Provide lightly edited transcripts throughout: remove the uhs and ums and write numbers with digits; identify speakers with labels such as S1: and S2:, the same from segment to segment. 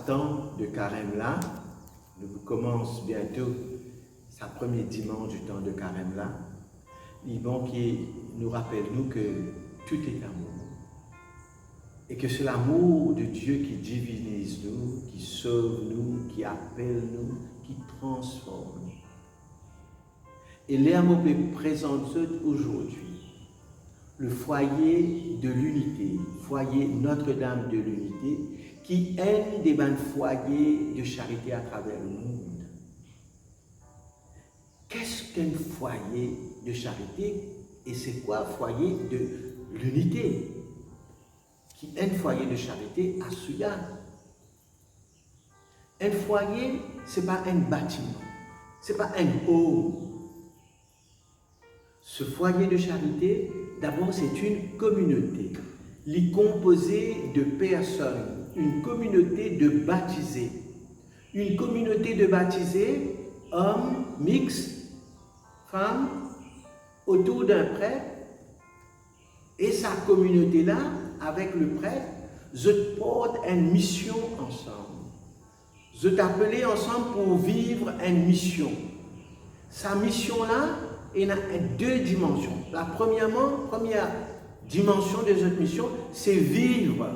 S1: temps de carême là, nous commence bientôt sa première dimanche du temps de carême là, Yvon qui nous rappelle nous que tout est amour. Et que c'est l'amour de Dieu qui divinise nous, qui sauve nous, qui appelle nous, qui transforme nous. Et l'amour présente aujourd'hui le foyer de l'unité, foyer Notre-Dame de l'unité, qui est des foyers de charité à travers le monde. Qu'est-ce qu'un foyer de charité? Et c'est quoi foyer de l'unité? Qui est un foyer de charité à Souya. Un foyer, ce n'est pas un bâtiment, ce n'est pas un home. Ce foyer de charité, d'abord, c'est une communauté. Il est composé de personnes, une communauté de baptisés. Une communauté de baptisés, hommes, mixtes, femmes, autour d'un prêtre. Et sa communauté-là, avec le prêtre, je porte une mission ensemble. Je t'appelais ensemble pour vivre une mission. Sa mission-là, il y a deux dimensions. La première dimension de cette mission, c'est vivre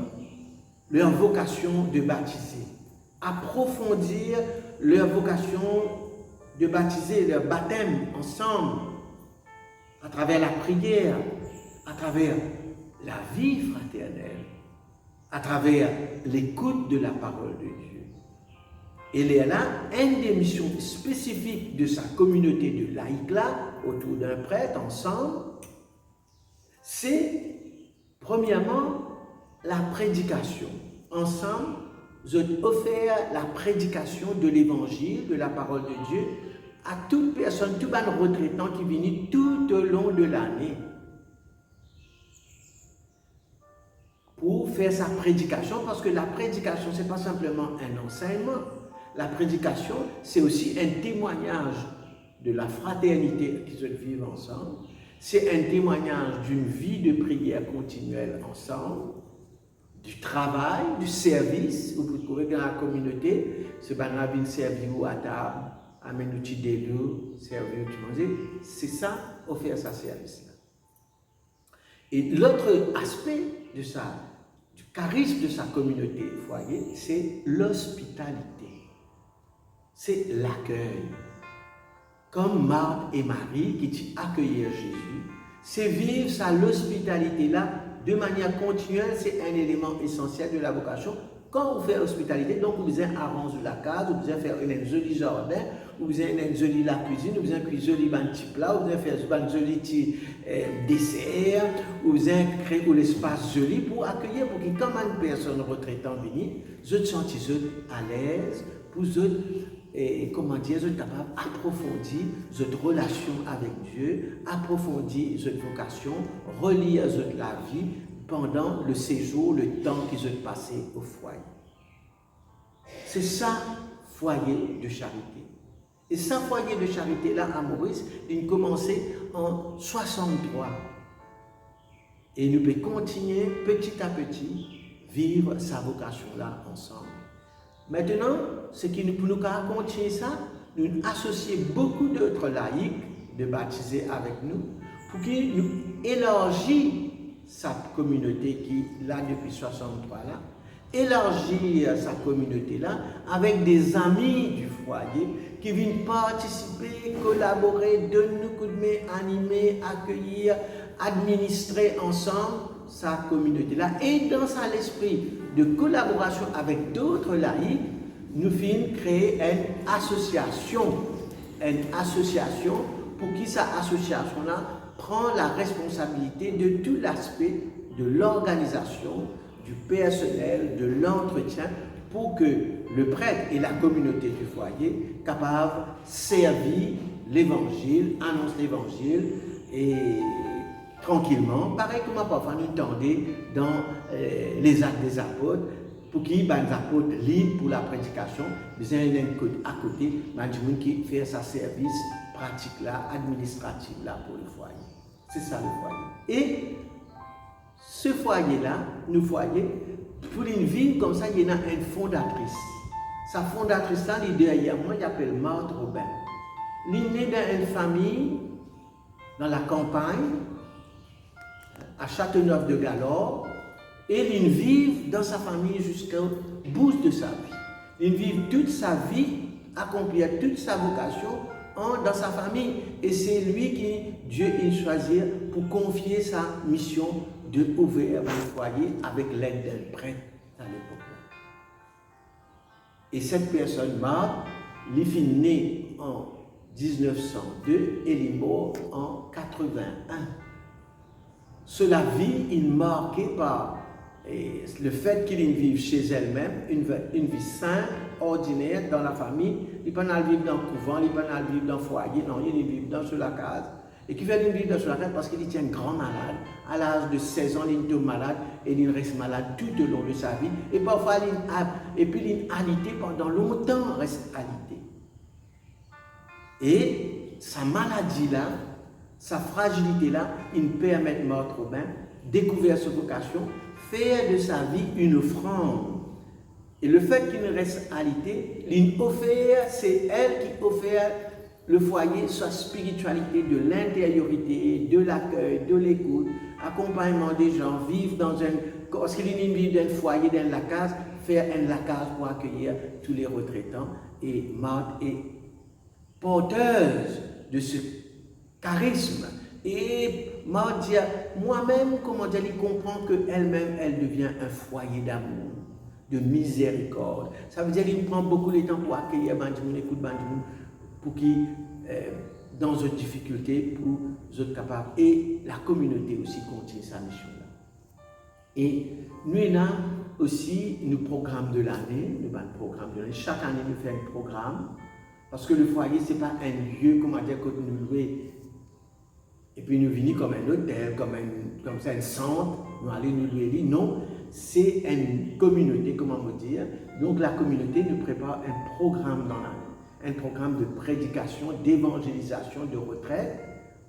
S1: leur vocation de baptiser. Approfondir leur vocation de baptiser, leur baptême ensemble, à travers la prière, à travers la vie fraternelle, à travers l'écoute de la parole de Dieu. Et il y a là une des missions spécifiques de sa communauté de laïcs là, autour d'un prêtre, ensemble, c'est premièrement la prédication. Ensemble, je offert la prédication de l'évangile, de la parole de Dieu, à toute personne, tout ban retraitant qui vient tout au long de l'année. Pour faire sa prédication, parce que la prédication, ce n'est pas simplement un enseignement. La prédication, c'est aussi un témoignage de la fraternité qu'ils vivent ensemble. C'est un témoignage d'une vie de prière continuelle ensemble, du travail, du service. Vous pouvez trouver dans la communauté, c'est pas venir servir à table, amener un petit délo, servir au manger. C'est ça, offrir sa service-là. Et l'autre aspect de ça, du charisme de sa communauté foyer, c'est l'hospitalité. C'est l'accueil. Comme Marthe et Marie qui accueillirent Jésus, c'est vivre ça, l'hospitalité-là, de manière continuelle, c'est un élément essentiel de la vocation. Quand vous faites l'hospitalité, donc vous avez arranger la case, vous avez faire un joli jardin, vous avez une jolie la cuisine, vous avez un joli petit plat, vous avez faire un joli dessert, vous avez créé l'espace joli pour accueillir, pour que quand une personne retraitante vienne, je te sens à l'aise, pour comment dire, je suis capable d'approfondir cette relation avec Dieu, approfondir cette vocation, relire la vie pendant le séjour, le temps qu'ils ont passé au foyer. C'est ça, foyer de charité. Et ça, foyer de charité, là, à Maurice, il a commencé en 63. Et nous pouvons continuer petit à petit, vivre sa vocation-là ensemble. Maintenant, ce qui nous peut continuer ça, nous associer beaucoup d'autres laïcs de baptiser avec nous pour qu'ils nous élargissent sa communauté qui est là depuis 63 là, élargir sa communauté là avec des amis du foyer qui viennent participer, collaborer, donner nous coup de main, animer, accueillir, administrer ensemble sa communauté là. Et dans l'esprit de collaboration avec d'autres laïcs, nous finissons créer une association pour qui cette association là prend la responsabilité de tout l'aspect de l'organisation, du personnel, de l'entretien, pour que le prêtre et la communauté du foyer soient capables de servir l'évangile, annoncer l'évangile et tranquillement, pareil comme parfois nous tendez dans les actes des apôtres, pour qui les apôtres libres pour la prédication, mais il y a un à côté, qui fait sa service pratique là, administratif là pour le foyer. C'est ça le foyer. Et ce foyer-là, nos foyers, pour une ville comme ça, il y en a une fondatrice. sa fondatrice là, derrière moi, il appelle Marthe Robin. Il est né dans une famille, dans la campagne, à Châteauneuf-de-Galore, et il vit dans sa famille jusqu'au bout de sa vie. Il vit toute sa vie, accomplir toute sa vocation dans sa famille. Et c'est lui qui, Dieu, il choisit pour confier sa mission de ouvrir un foyer avec l'aide d'un prêtre à l'époque. Et cette personne, Marthe, il est né en 1902 et il est mort en 81. Cela vie, il marqué par le fait qu'il vive chez elle-même, une vie simple, ordinaire, dans la famille. Il ne peut pas vivre dans le couvent, il ne peut pas vivre dans le foyer, non, il vit dans la case. Et qui fait vivre dans la case parce qu'il était un grand malade. À l'âge de 16 ans, il est malade et il reste malade tout au long de sa vie. Et parfois, il est alité pendant longtemps, reste alité. Et sa maladie-là, sa fragilité-là, il permet à Marthe Robin découvrir sa vocation, faire de sa vie une offrande. Et le fait qu'il reste alité, c'est elle qui offre le foyer, sa spiritualité, de l'intériorité, de l'accueil, de l'écoute, accompagnement des gens, vivre dans un... Parce qu'il vit dans un foyer, dans la case, faire la case pour accueillir tous les retraitants. Et Marthe est porteuse de ce charisme. Et Marthe dit, moi-même, comment dire, il comprend qu'elle-même, elle devient un foyer d'amour, de miséricorde. Ça veut dire qu'il prend beaucoup de temps pour accueillir Bandimoun, écoute Bandimoun, pour qu'ils, dans une difficulté, pour être capables. Et la communauté aussi continue sa mission-là. Et nous avons aussi nos programmes de l'année, chaque année nous faisons un programme, parce que le foyer, ce n'est pas un lieu, comment dire, que nous louons, et puis nous venons comme un hôtel, comme un centre, nous allons nous louer. Non, c'est une communauté, comment vous dire. Donc la communauté nous prépare un programme dans l'année. Un programme de prédication, d'évangélisation, de retraite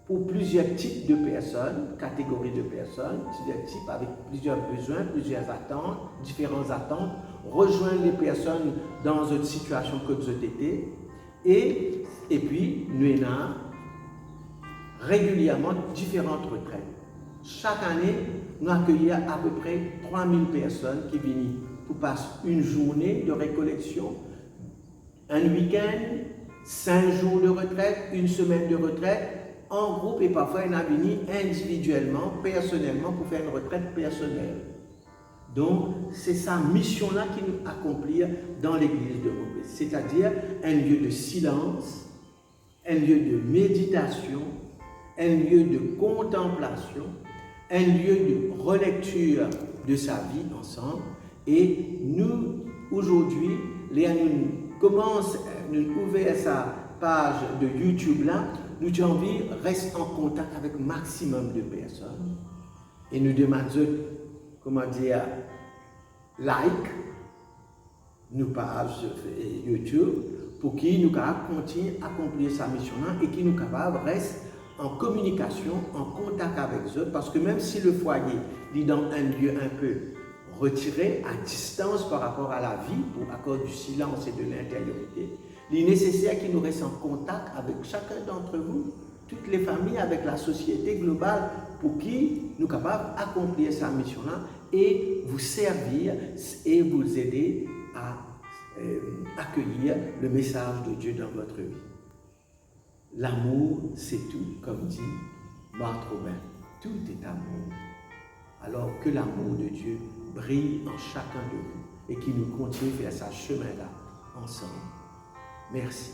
S1: pour plusieurs types de personnes, catégories de personnes, plusieurs types avec plusieurs besoins, plusieurs attentes, différentes attentes, rejoindre les personnes dans une situation que vous avez été. Et puis, nous avons régulièrement différentes retraites. Chaque année, nous accueillons à peu près 3000 personnes qui viennent pour passer une journée de récollection, un week-end, 5 jours de retraite, une semaine de retraite, en groupe et parfois il a venu individuellement, personnellement pour faire une retraite personnelle. Donc c'est sa mission-là qui nous accomplit dans l'église de Maurice, c'est-à-dire un lieu de silence, un lieu de méditation, un lieu de contemplation, un lieu de relecture de sa vie ensemble. Et nous, aujourd'hui, Léa nous commence, nous ouvrir sa page de YouTube là, nous avons envie reste en contact avec un maximum de personnes. Et nous demandons, comment dire, like, nos pages YouTube, pour qu'ils nous continuent à accomplir sa mission là et qu'ils nous capables rester en communication, en contact avec eux, parce que même si le foyer est dans un lieu un peu retiré, à distance par rapport à la vie, pour accorder du silence et de l'intériorité, il est nécessaire qu'il nous reste en contact avec chacun d'entre vous, toutes les familles, avec la société globale, pour qui nous sommes capables d'accomplir sa mission-là et vous servir et vous aider à accueillir le message de Dieu dans votre vie. L'amour, c'est tout, comme dit Marthe Robin. Tout est amour. Alors que l'amour de Dieu brille en chacun de vous et qu'il nous continue à faire ce chemin-là ensemble. Merci.